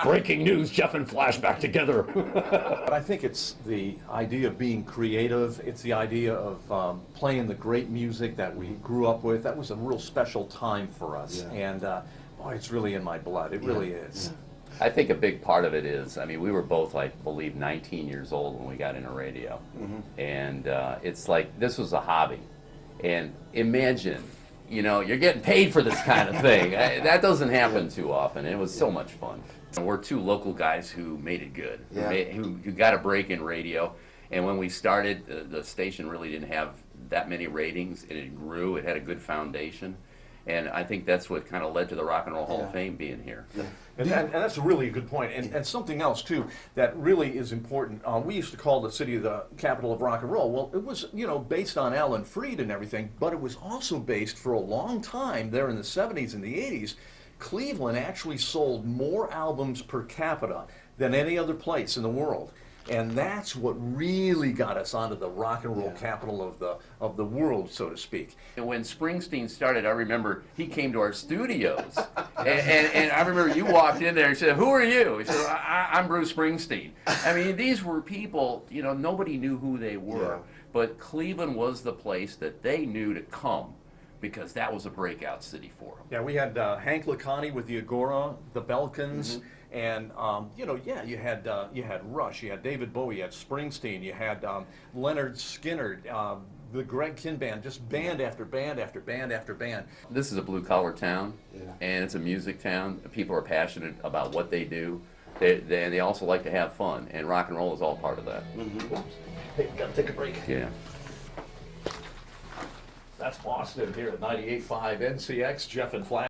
Breaking news, Jeff and Flash back together. But I think it's the idea of being creative. It's the idea of playing the great music that we grew up with. That was a real special time for us. Yeah. And boy, it's really in my blood. It really is. I think a big part of it is, I mean, we were both, I believe, 19 years old when we got into radio. And it's like, this was a hobby. And imagine, you know, you're getting paid for this kind of thing. That doesn't happen too often. It was so much fun. We're two local guys who made it good, who got a break in radio. And when we started, the station really didn't have that many ratings, and it grew. It had a good foundation. And I think that's what kind of led to the Rock and Roll Hall of Fame being here. And that's a really good point. And something else, too, that really is important. We used to call the city the capital of rock and roll. Well, it was, you know, based on Alan Freed and everything, but it was also based for a long time there in the 70s and the 80s. Cleveland actually sold more albums per capita than any other place in the world. And that's what really got us onto the rock and roll capital of the world, so to speak. And when Springsteen started, I remember he came to our studios. and I remember you walked in there and said, "Who are you?" He said, I'm Bruce Springsteen. I mean, these were people, you know, nobody knew who they were. But Cleveland was the place that they knew to come, because that was a breakout city for them. Yeah, we had Hank Lacani with the Agora, the Belkins, and you know, you had Rush, you had David Bowie, you had Springsteen, you had Leonard Skinner, the Greg Kihn Band, just band after band after band after band. This is a blue-collar town, and it's a music town. People are passionate about what they do. They also like to have fun, and rock and roll is all part of that. Hey, gotta take a break. Yeah. That's Boston here at 98.5 NCX. Jeff and Flash.